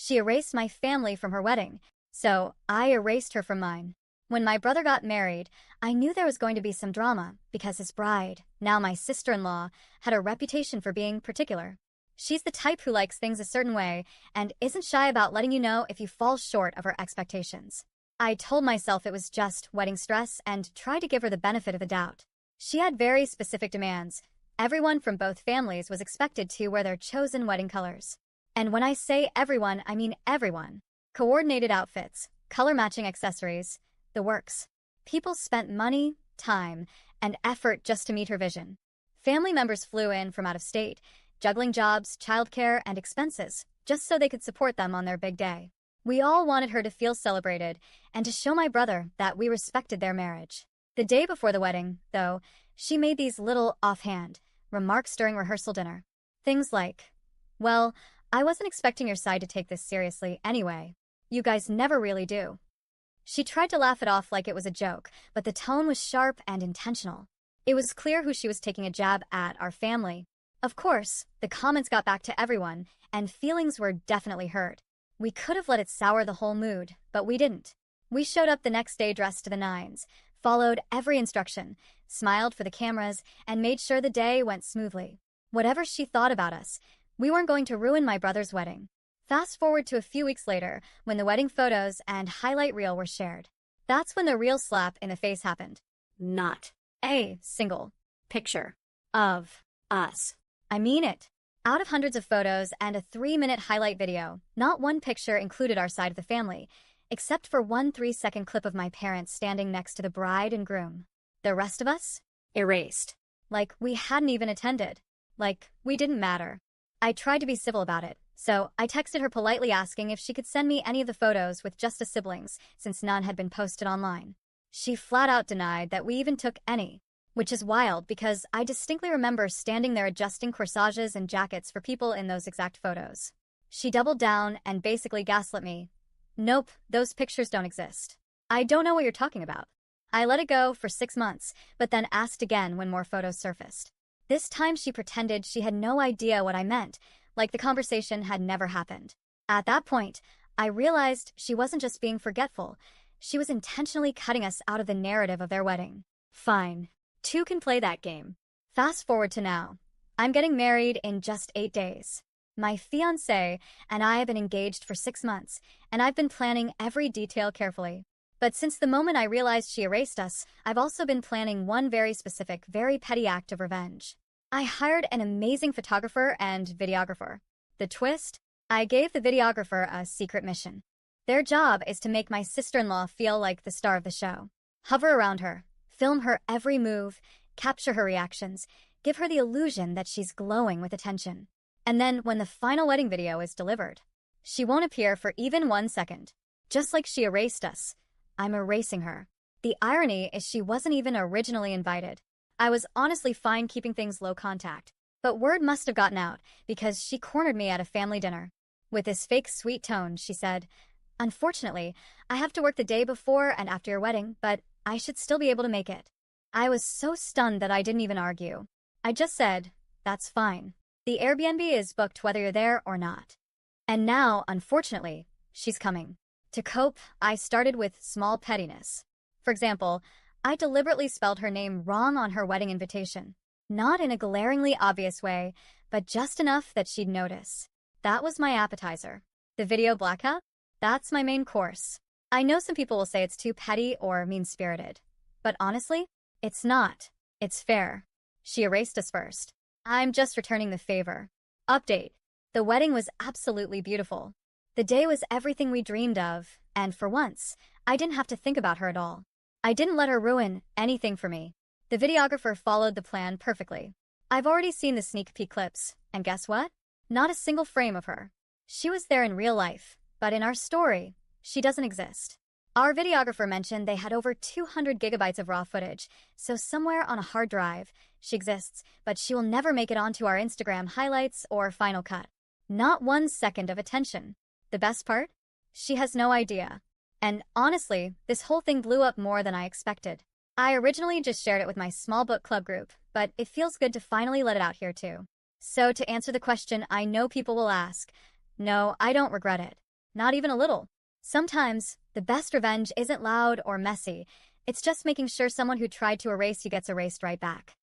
She erased my family from her wedding, so I erased her from mine. When my brother got married, I knew there was going to be some drama because his bride, now my sister-in-law, had a reputation for being particular. She's the type who likes things a certain way and isn't shy about letting you know if you fall short of her expectations. I told myself it was just wedding stress and tried to give her the benefit of the doubt. She had very specific demands. Everyone from both families was expected to wear their chosen wedding colors. And when I say everyone, I mean everyone. Coordinated outfits, color-matching accessories, the works. People spent money, time, and effort just to meet her vision. Family members flew in from out of state, juggling jobs, childcare, and expenses, just so they could support them on their big day. We all wanted her to feel celebrated and to show my brother that we respected their marriage. The day before the wedding, though, she made these little offhand remarks during rehearsal dinner. Things like, "Well, I wasn't expecting your side to take this seriously anyway. You guys never really do." She tried to laugh it off like it was a joke, but the tone was sharp and intentional. It was clear who she was taking a jab at, our family. Of course, the comments got back to everyone, and feelings were definitely hurt. We could have let it sour the whole mood, but we didn't. We showed up the next day dressed to the nines, followed every instruction, smiled for the cameras, and made sure the day went smoothly. Whatever she thought about us, we weren't going to ruin my brother's wedding. Fast forward to a few weeks later, when the wedding photos and highlight reel were shared. That's when the real slap in the face happened. Not a single picture of us. I mean it. Out of hundreds of photos and a 3-minute highlight video, not one picture included our side of the family, except for one 3-second clip of my parents standing next to the bride and groom. The rest of us? Erased. Like we hadn't even attended. Like we didn't matter. I tried to be civil about it, so I texted her politely asking if she could send me any of the photos with just the siblings, since none had been posted online. She flat out denied that we even took any, which is wild because I distinctly remember standing there adjusting corsages and jackets for people in those exact photos. She doubled down and basically gaslit me. Nope, those pictures don't exist. I don't know what you're talking about. I let it go for 6 months, but then asked again when more photos surfaced. This time she pretended she had no idea what I meant, like the conversation had never happened. At that point, I realized she wasn't just being forgetful, she was intentionally cutting us out of the narrative of their wedding. Fine. Two can play that game. Fast forward to now. I'm getting married in just 8 days. My fiancé and I have been engaged for 6 months, and I've been planning every detail carefully. But since the moment I realized she erased us, I've also been planning one very specific, very petty act of revenge. I hired an amazing photographer and videographer. The twist? I gave the videographer a secret mission. Their job is to make my sister-in-law feel like the star of the show. Hover around her, film her every move, capture her reactions, give her the illusion that she's glowing with attention. And then when the final wedding video is delivered, she won't appear for even 1 second. Just like she erased us, I'm erasing her. The irony is she wasn't even originally invited. I was honestly fine keeping things low contact, but word must have gotten out because she cornered me at a family dinner. With this fake sweet tone, she said, "Unfortunately, I have to work the day before and after your wedding, but I should still be able to make it." I was so stunned that I didn't even argue. I just said, "That's fine. The Airbnb is booked whether you're there or not." And now, unfortunately, she's coming. To cope, I started with small pettiness. For example, I deliberately spelled her name wrong on her wedding invitation. Not in a glaringly obvious way, but just enough that she'd notice. That was my appetizer. The video blackout? That's my main course. I know some people will say it's too petty or mean-spirited. But honestly, it's not. It's fair. She erased us first. I'm just returning the favor. Update. The wedding was absolutely beautiful. The day was everything we dreamed of, and for once, I didn't have to think about her at all. I didn't let her ruin anything for me. The videographer followed the plan perfectly. I've already seen the sneak peek clips, and guess what? Not a single frame of her. She was there in real life, but in our story, she doesn't exist. Our videographer mentioned they had over 200 gigabytes of raw footage, so somewhere on a hard drive, she exists, but she will never make it onto our Instagram highlights or final cut. Not 1 second of attention. The best part? She has no idea. And honestly, this whole thing blew up more than I expected. I originally just shared it with my small book club group, but it feels good to finally let it out here too. So to answer the question I know people will ask, no, I don't regret it. not even a little. Sometimes, the best revenge isn't loud or messy. It's just making sure someone who tried to erase you gets erased right back.